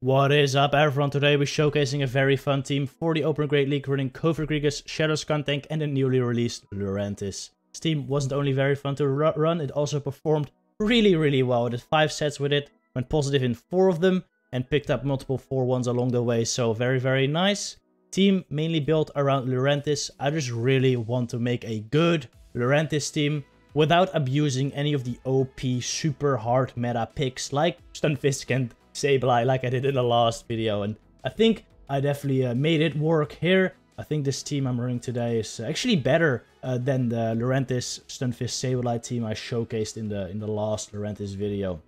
What is up, everyone? Today we're showcasing a very fun team for the Open Great League running Kovac, Shadow Skuntank and the newly released Lurantis. This team wasn't only very fun to run, it also performed really well. I did 5 sets with it, went positive in 4 of them, and picked up multiple 4-1s along the way, so very nice. Team mainly built around Lurantis. I just really want to make a good Lurantis team without abusing any of the OP super hard meta picks like Stunfisk and Sableye like I did in the last video, and I think I definitely made it work here. I think this team I'm running today is actually better than the Lurantis Stunfisk Sableye team I showcased in the last Lurantis video.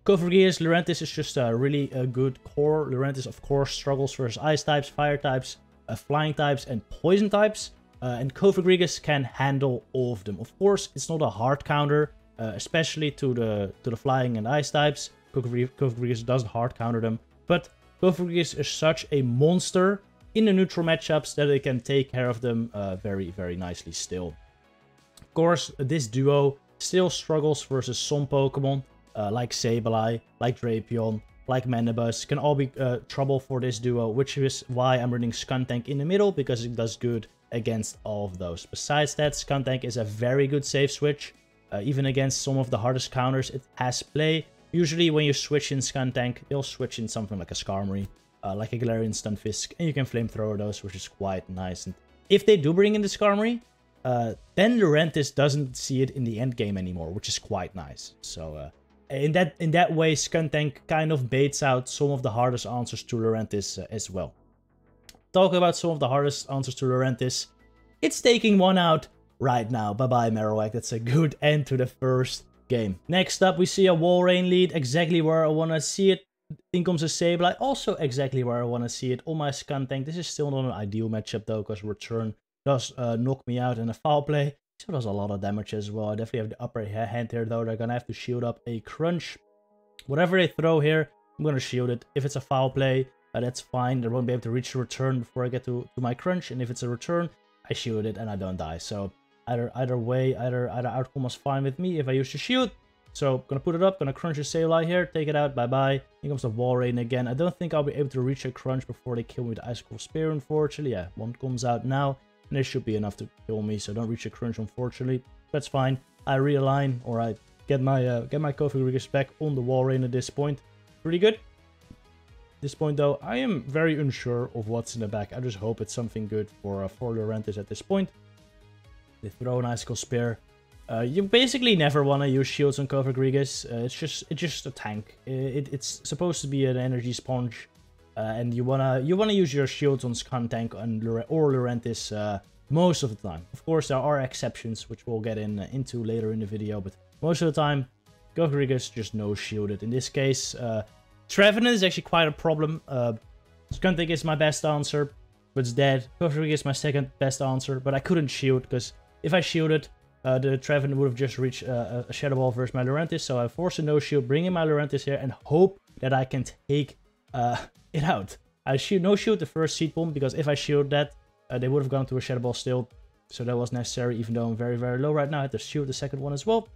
Kovac Lurantis is just a really good core. Lurantis of course struggles versus ice types, fire types, flying types and poison types. And Kovac can handle all of them. Of course, it's not a hard counter, especially to the flying and ice types. Kovac doesn't hard counter them, but Kovac is such a monster in the neutral matchups that it can take care of them very nicely still. Of course, this duo still struggles versus some Pokemon like Sableye, like Drapion, like Mandibuzz. Can all be trouble for this duo, which is why I'm running Skuntank in the middle, because it does good against all of those. Besides that, Skuntank is a very good safe switch. Even against some of the hardest counters, it has play. Usually when you switch in Skuntank, you'll switch in something like a Skarmory, like a Galarian Stunfisk, and you can Flamethrower those, which is quite nice. And if they do bring in the Skarmory, then Lurantis doesn't see it in the end game anymore, which is quite nice. So in that way, Skuntank kind of baits out some of the hardest answers to Lurantis as well. Talking about some of the hardest answers to Lurantis, it's taking one out right now. Bye-bye, Marowak. That's a good end to the first game. Next up, we see a Walrein lead, exactly where I want to see it. In comes a Sableye, also exactly where I want to see it on my Skuntank. This is still not an ideal matchup though, because Return does knock me out in a foul play. So does a lot of damage as well. I definitely have the upper hand here though. They're going to have to shield up a Crunch. Whatever they throw here, I'm going to shield it. If it's a foul play, that's fine. They won't be able to reach the Return before I get to my Crunch. And if it's a Return, I shield it and I don't die. So either way, either outcome was fine with me if I use the shield. So gonna put it up, gonna crunch a Sableye here, take it out, bye-bye. Here comes the Walrein again. I don't think I'll be able to reach a Crunch before they kill me with Icicle Spear, unfortunately. Yeah, one comes out now, and this should be enough to kill me, so don't reach a Crunch, unfortunately. That's fine. I realign, or I get my Kovac back on the Walrein at this point. Pretty good. At this point, though, I am very unsure of what's in the back. I just hope it's something good for Lurantis at this point. They throw an Icicle Spear. You basically never want to use shields on Kovac. It's just a tank. It's supposed to be an energy sponge, and you wanna use your shields on Skuntank or Lurantis most of the time. Of course, there are exceptions which we'll get into later in the video, but most of the time, Kovac just no shielded. In this case, Trevenant is actually quite a problem. Skuntank is my best answer, but it's dead. Kovac is my second best answer, but I couldn't shield because if I shielded, the Trevenant would have just reached a Shadow Ball versus my Lurantis, so I force a no-shield, bring in my Lurantis here, and hope that I can take it out. I no-shield the first Seed Bomb, because if I shield that, they would have gone to a Shadow Ball still, so that was necessary, even though I'm very low right now. I had to shield the second one as well.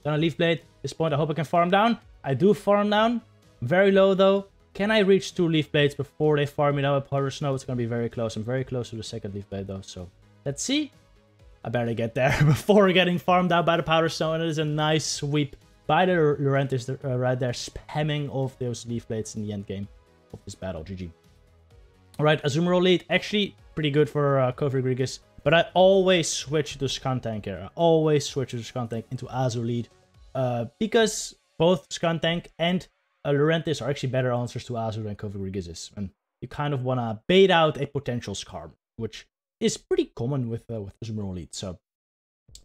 Gonna Leaf Blade. At this point, I hope I can farm down. I do farm down. Very low, though. Can I reach 2 Leaf Blades before they farm me down with Powder Snow? It's gonna be very close. I'm very close to the second Leaf Blade, though, so let's see. I better get there before getting farmed out by the Powder Snow, and it is a nice sweep by the Lurantis right there, spamming off those Leaf Blades in the end game of this battle. GG. Alright, Azumarill lead, actually pretty good for Kovac, but I always switch to Skuntank here. I always switch to Skuntank into Azu lead, because both Skuntank and Lurantis are actually better answers to Azu than Kovac is, and you kind of want to bait out a potential Skarm, which is pretty common with Azumarill lead. So, in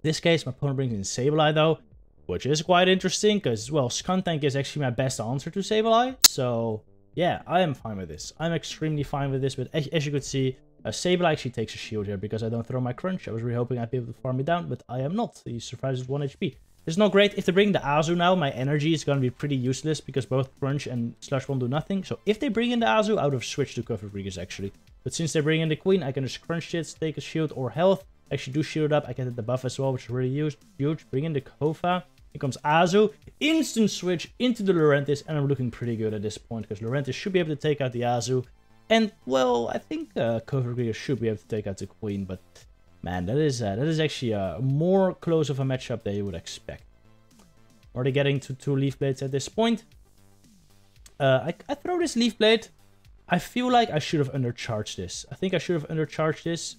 this case, my opponent brings in Sableye though, which is quite interesting because, well, Skuntank is actually my best answer to Sableye. So, yeah, I am fine with this. I'm extremely fine with this, but as you could see, Sableye actually takes a shield here because I don't throw my Crunch. I was really hoping I'd be able to farm me down, but I am not. He survives with 1 HP. It's not great. If they bring the Azu now, my energy is going to be pretty useless because both Crunch and Slush Bomb do nothing. So if they bring in the Azu, I would have switched to Kovac actually. But since they bring in the Queen, I can just Crunch it, take a shield or health. Actually do shield up. I get the buff as well, which is really huge. Bring in the Kova. Here comes Azu. Instant switch into the Lurentis, and I'm looking pretty good at this point because Lurentis should be able to take out the Azu. And, well, I think Kovalgrigus should be able to take out the Queen, but man, that is actually a more close of a matchup than you would expect. Already getting to 2 Leaf Blades at this point. I throw this Leaf Blade. I feel like I should have undercharged this. I think I should have undercharged this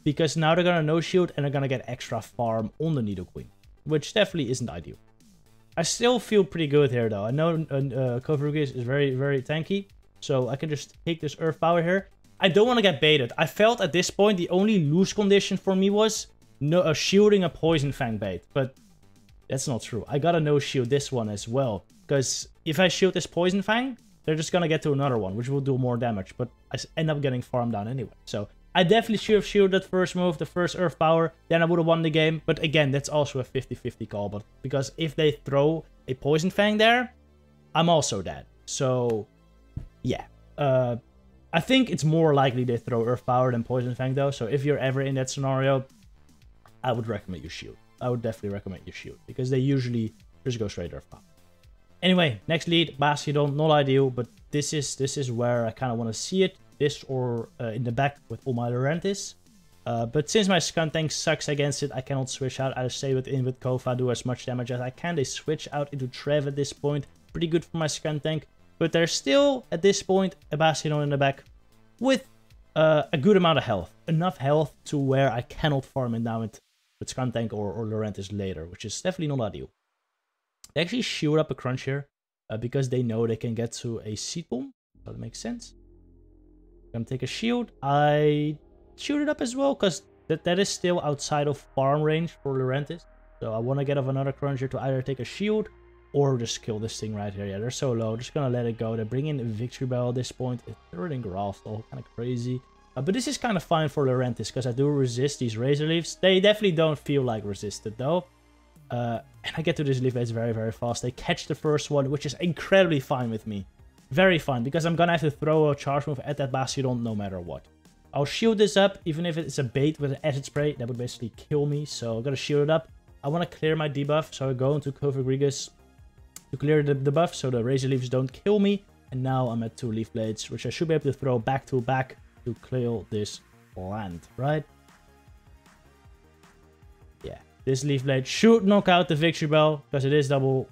because now they're gonna no shield and they're gonna get extra farm on the Nidoqueen, which definitely isn't ideal. I still feel pretty good here though. I know Kovalgrigus is very, very tanky, so I can just take this Earth Power here. I don't want to get baited. I felt at this point the only lose condition for me was shielding a Poison Fang bait, but that's not true. I gotta no shield this one as well, because if I shield this Poison Fang, they're just gonna get to another one, which will do more damage, but I end up getting farmed down anyway. So I definitely should have shielded that first move, the first Earth Power, then I would have won the game. But again, that's also a 50-50 call, but because if they throw a Poison Fang there, I'm also dead. So yeah, I think it's more likely they throw Earth Power than Poison Fang though. So if you're ever in that scenario, I would recommend you shield. I would definitely recommend you shield because they usually just go straight Earth Power. Anyway, next lead, Bastiodon, not ideal, but this is where I kind of want to see it. This or in the back with all my Lurentis. But since my Skuntank sucks against it, I cannot switch out. I stay within with Kova, do as much damage as I can. They switch out into Trev at this point. Pretty good for my Skuntank. But there's still, at this point, a Bastiodon in the back with a good amount of health. Enough health to where I cannot farm it down with Skuntank or Lurentis later, which is definitely not ideal. They actually shoot up a Crunch here because they know they can get to a Seed Bomb. So that makes sense. Gonna take a shield. I shoot it up as well because that is still outside of farm range for Lurentis. So I want to get off another Crunch here to either take a shield or just kill this thing right here. Yeah, they're so low. Just gonna let it go. They bring in a Victory Bell at this point. They're in Grass, all kind of crazy. But this is kind of fine for Lurentis because I do resist these Razor Leaves. They definitely don't feel like resisted though. And I get to this Leaf Blades very, very fast. They catch the first one, which is incredibly fine with me. Very fine, because I'm gonna have to throw a charge move at that Bastiodon no matter what. I'll shield this up, even if it's a bait with an Acid Spray. That would basically kill me, so I'm gonna shield it up. I want to clear my debuff, so I go into Kovalgrigus to clear the buff, so the Razor Leaves don't kill me. And now I'm at 2 Leaf Blades, which I should be able to throw back to back to clear this land, right? Yeah. This Leaf Blade should knock out the Victory Bell, because it is double,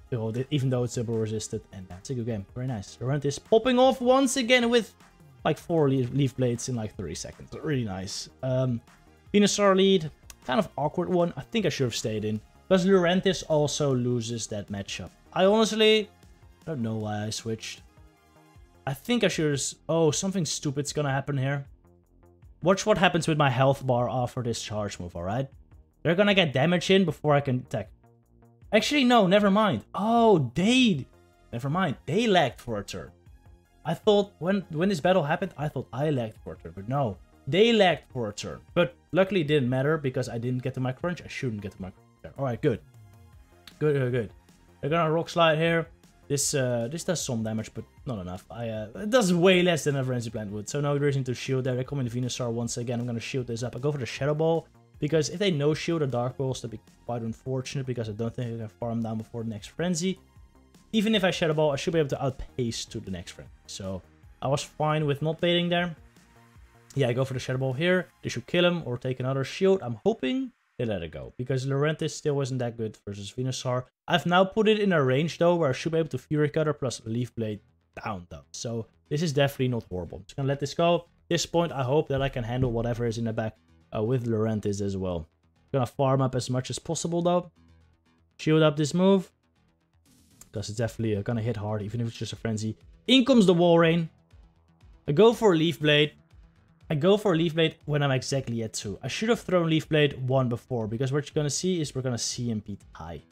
even though it's double resisted, and that's a good game. Very nice. Lurentis popping off once again with like 4 Leaf Blades in like 30 seconds. Really nice. Venusaur lead, kind of awkward one. I think I should have stayed in, because Lurentis also loses that matchup. I honestly don't know why I switched. I think I should have... Oh, something stupid's gonna happen here. Watch what happens with my health bar after this charge move, alright? They're gonna get damage in before I can attack. Actually, no, never mind. Oh, never mind. They lagged for a turn. I thought when this battle happened, I thought I lagged for a turn. But no, they lagged for a turn. But luckily it didn't matter because I didn't get to my crunch. I shouldn't get to my crunch. Alright, good. Good. They're gonna Rock Slide here. This does some damage, but not enough. It does way less than a Frenzy Plant would. So no reason to shield there. They come in Venusaur once again. I'm gonna shield this up. I go for the Shadow Ball. Because if they no-shield a Dark Pulse, that'd be quite unfortunate, because I don't think I can farm down before the next Frenzy. Even if I Shadow Ball, I should be able to outpace to the next Frenzy. So I was fine with not baiting there. Yeah, I go for the Shadow Ball here. They should kill him or take another shield. I'm hoping they let it go, because Lurentis still wasn't that good versus Venusaur. I've now put it in a range, though, where I should be able to Fury Cutter plus Leaf Blade down, though. So this is definitely not horrible. I'm just gonna let this go. At this point, I hope that I can handle whatever is in the back. With Lurentis as well. Gonna farm up as much as possible though. Shield up this move. Because it's definitely gonna hit hard, even if it's just a frenzy. In comes the Walrein. I go for a Leaf Blade. I go for a Leaf Blade when I'm exactly at 2. I should have thrown Leaf Blade 1 before, because what you're gonna see is we're gonna CMP high.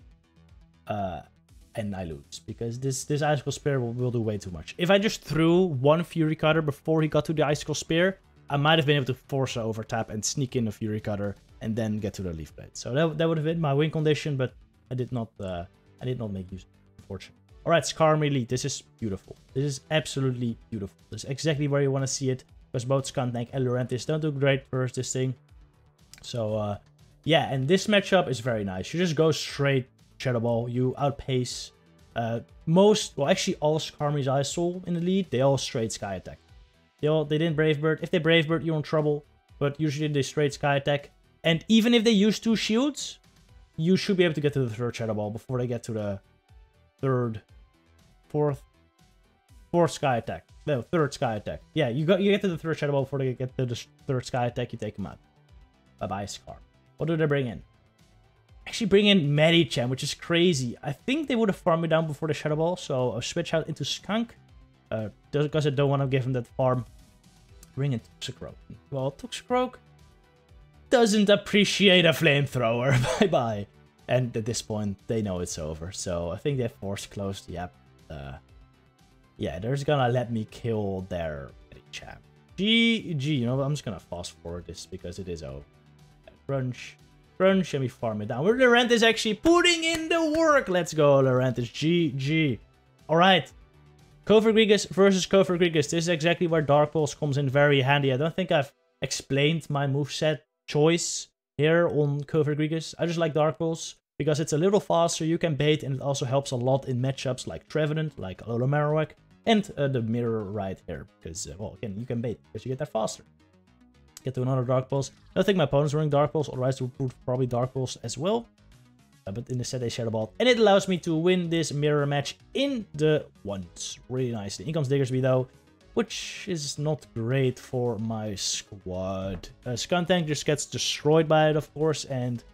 And I lose, because this Icicle Spear will do way too much. If I just threw 1 Fury Cutter before he got to the Icicle Spear, I might have been able to force an overtap and sneak in a Fury Cutter and then get to the Leaf Blade. So that would have been my win condition, but I did not make use of it, unfortunately. Alright, Skarmory lead. This is beautiful. This is absolutely beautiful. This is exactly where you want to see it, because both Skuntank and Lurentis don't do great versus this thing. So yeah, and this matchup is very nice. You just go straight Shadow Ball. You outpace most, well, actually all armies I saw in the lead, they all straight Sky Attack. They didn't Brave Bird. If they Brave Bird, you're in trouble. But usually they straight Sky Attack. And even if they use 2 shields, you should be able to get to the 3rd Shadow Ball before they get to the 4th Sky Attack. No, 3rd Sky Attack. Yeah, you get to the 3rd Shadow Ball before they get to the 3rd Sky Attack. You take them out. Bye-bye, Scar. What do they bring in? Actually bring in Medicham, which is crazy. I think they would have farmed me down before the Shadow Ball, so I'll switch out into Skunk. Because I don't want to give him that farm. Bring in Toxicroak. Well, Toxicroak doesn't appreciate a flamethrower. Bye-bye. And at this point, they know it's over. So I think they force closed. Yep. Yeah, they're just gonna let me kill their Medicham. GG. You know what? I'm just gonna fast forward this because it is over. Crunch. Crunch, and we farm it down. Where Lurantis is actually putting in the work. Let's go, Lurantis. GG. Alright. Cofagrigus versus Cofagrigus. This is exactly where Dark Pulse comes in very handy. I don't think I've explained my moveset choice here on Cofagrigus. I just like Dark Pulse because it's a little faster, you can bait, and it also helps a lot in matchups like Trevenant, like Alola Marowak, and the Mirror right here. Because, well, again, you can bait because you get that faster. Get to another Dark Pulse. I don't think my opponent's running Dark Pulse, otherwise they would probably Dark Pulse as well. But in the set they Shadow Ball. And it allows me to win this mirror match in the ones. Really nicely. In comes Diggersby though, which is not great for my squad. Skuntank just gets destroyed by it, of course. And,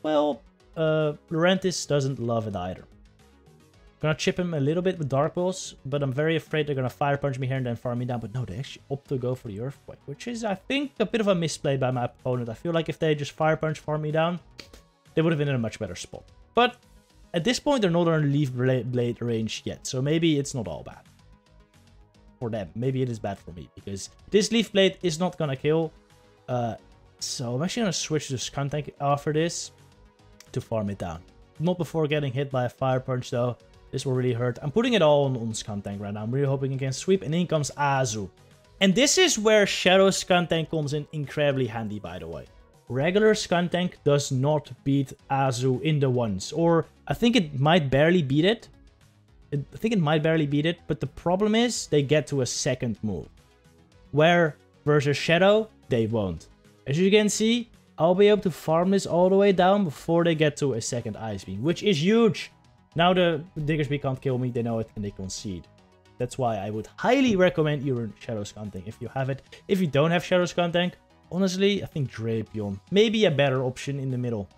well, Lurantis doesn't love it either. Gonna chip him a little bit with Dark Pulse, but I'm very afraid they're gonna Fire Punch me here and then farm me down. But no, they actually opt to go for the Earthquake, which is, I think, a bit of a misplay by my opponent. I feel like if they just Fire Punch farm me down, they would have been in a much better spot. But at this point, they're not on Leaf Blade range yet, so maybe it's not all bad for them. Maybe it is bad for me, because this Leaf Blade is not gonna kill. So I'm actually gonna switch to Skuntank after this to farm it down. Not before getting hit by a Fire Punch, though. This will really hurt. I'm putting it all on Skuntank right now. I'm really hoping it can sweep, and in comes Azu. And this is where Shadow Skuntank comes in incredibly handy, by the way. Regular Skuntank does not beat Azu in the ones, or I think it might barely beat it. But the problem is they get to a second move, where versus Shadow, they won't. As you can see, I'll be able to farm this all the way down before they get to a second Ice Beam, which is huge. Now the Diggersby can't kill me, they know it, and they concede. That's why I would highly recommend your Shadow Skuntank if you have it. If you don't have Shadow Skuntank, honestly, I think Drapion may be a better option in the middle.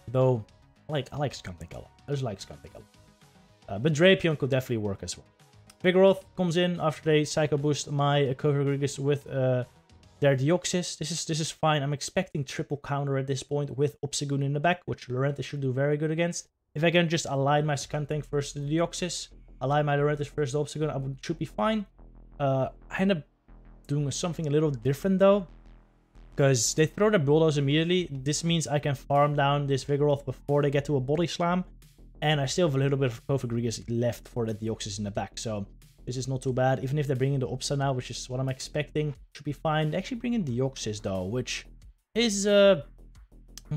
Though, I like Skuntank a lot. I just like Skuntank a lot. But Drapion could definitely work as well. Vigoroth comes in after they Psycho Boost my Cofagrigus with their Deoxys. This is fine. I'm expecting triple counter at this point with Obstagoon in the back, which Lurantis should do very good against. If I can just align my Skuntank versus the Deoxys, align my Lurantis versus the Obstagoon, I should be fine. I end up doing something a little different though, because they throw their Bulldoze immediately. This means I can farm down this Vigoroth before they get to a Body Slam, and I still have a little bit of Cofagrigus left for the Deoxys in the back, so this is not too bad. Even if they're bringing the Obsta now, which is what I'm expecting, should be fine. They actually bring in Deoxys though, which is not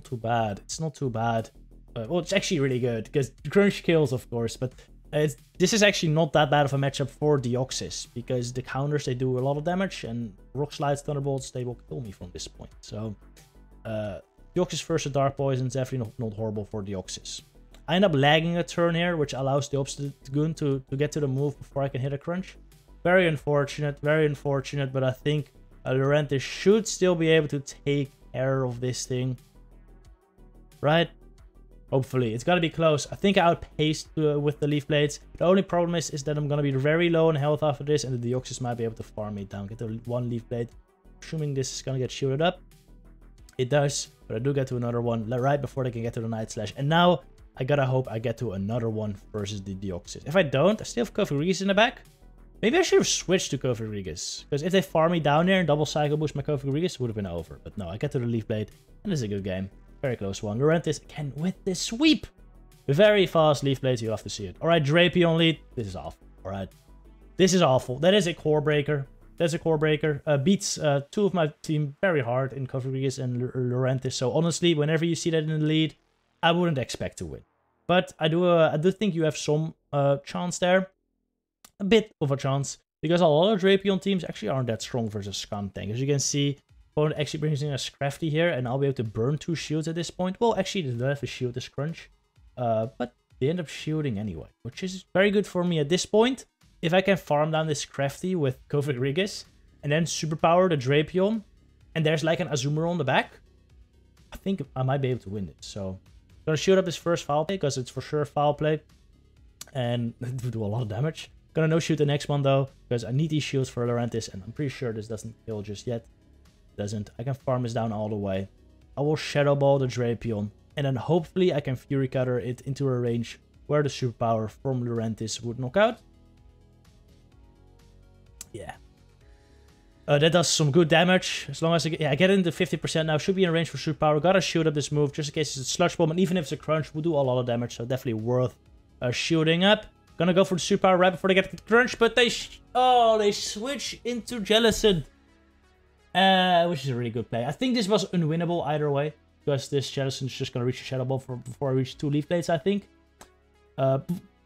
too bad. It's not too bad. Well, it's actually really good, because Crunch kills, of course, but this is actually not that bad of a matchup for Deoxys, because the counters, they do a lot of damage, and Rock Slides, Thunderbolts, they will kill me from this point. So, Deoxys versus Dark Poison is definitely not horrible for Deoxys. I end up lagging a turn here, which allows the Obstagoon to get to the move before I can hit a Crunch. Very unfortunate, but I think Lurantis should still be able to take care of this thing. Right? Hopefully. It's got to be close. I think I outpaced with the Leaf Blades. The only problem is that I'm going to be very low in health after this, and the Deoxys might be able to farm me down. Get the one Leaf Blade. Assuming this is going to get shielded up. It does, but I do get to another one right before they can get to the Night Slash. And now, I gotta hope I get to another one versus the Deoxys. If I don't, I still have Cofagrigus in the back. Maybe I should have switched to Cofagrigus, because if they farm me down there and double Psycho Boost my Cofagrigus, it would have been over. But no, I get to the Leaf Blade, and this is a good game. Very close one. Lurantis again with the sweep. Very fast Leaf Blades, you have to see it. Alright, Drapion lead. This is awful. Alright. This is awful. That is a core breaker. That's a core breaker. Beats two of my team very hard in Cofagrigus and Lurantis. So honestly, whenever you see that in the lead, I wouldn't expect to win. But I do think you have some chance there. A bit of a chance. Because a lot of Drapion teams actually aren't that strong versus Skuntank. As you can see, opponent actually brings in a Scrafty here, and I'll be able to burn 2 shields at this point. Well, actually, they don't have a shield this crunch. But they end up shielding anyway, which is very good for me at this point. If I can farm down this Crafty with Cofagrigus, and then superpower the Drapion, and there's like an Azumarill on the back, I think I might be able to win this. So, I'm gonna shield up his first foul play, because it's for sure foul play. And do a lot of damage. Gonna no-shoot the next one though, because I need these shields for Lurantis, and I'm pretty sure this doesn't kill just yet. Doesn't. I can farm this down all the way. I will Shadow Ball the Drapion, and then hopefully I can Fury Cutter it into a range where the superpower from Lurantis would knock out. Yeah. That does some good damage. As long as I get into 50% now, should be in range for superpower. Gotta shield up this move just in case it's a Sludge Bomb, and even if it's a crunch, we'll do a lot of damage, so definitely worth shielding up. Gonna go for the superpower right before they get the crunch, but they switch into Jellicent. Which is a really good play. I think this was unwinnable either way, because this Jellicent's just gonna reach the Shadow Ball before I reach 2 Leaf Blades, I think.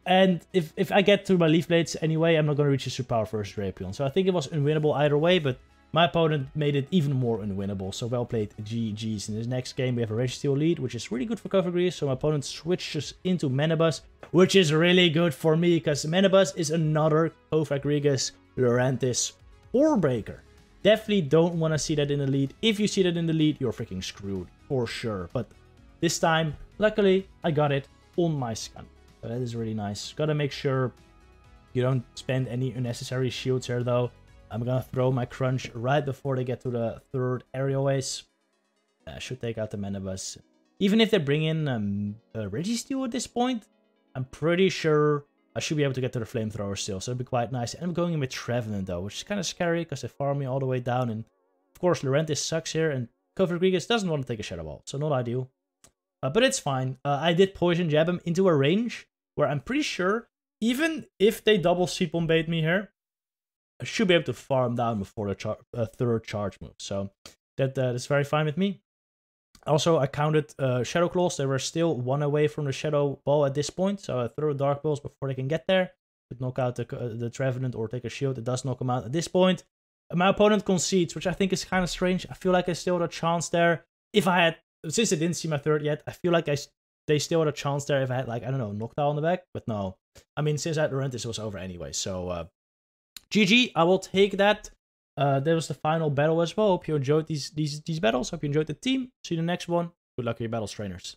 And if I get through my Leaf Blades anyway, I'm not gonna reach the superpower first Drapion. So I think it was unwinnable either way, but my opponent made it even more unwinnable. So well played, GG's. In this next game, we have a Registeel lead, which is really good for Cofagrigus. So my opponent switches into Manabuzz, which is really good for me, because Manabuzz is another Cofagrigus Lurantis Warbreaker. Definitely don't want to see that in the lead. If you see that in the lead, you're freaking screwed, for sure. But this time, luckily, I got it on my Skun. So that is really nice. Gotta make sure you don't spend any unnecessary shields here, though. I'm gonna throw my Crunch right before they get to the 3rd Aerial Ace. I should take out the Manabuzz. Even if they bring in Registeel at this point, I'm pretty sure I should be able to get to the Flamethrower still. So it'd be quite nice. And I'm going in with Trevenant though, which is kind of scary because they farm me all the way down. And of course, Lurantis sucks here, and Cofagrigus doesn't want to take a Shadow Ball, so not ideal. But it's fine. I did Poison Jab him into a range where I'm pretty sure, even if they double Seed Bomb bait me here, I should be able to farm down before the 3rd charge move. So that is very fine with me. Also, I counted Shadow Claws. They were still 1 away from the Shadow Ball at this point. So I throw Dark Pulse before they can get there. Could knock out the Trevenant or take a shield. It does knock them out at this point. My opponent concedes, which I think is kind of strange. I feel like I still had a chance there. If I had, since they didn't see my 3rd yet, I feel like they still had a chance there if I had, like, I don't know, Noctowl on the back. But no. I mean, since I had Lurantis, it was over anyway. So, GG, I will take that. That was the final battle as well. Hope you enjoyed these battles. Hope you enjoyed the team. See you in the next one. Good luck with your battles, trainers.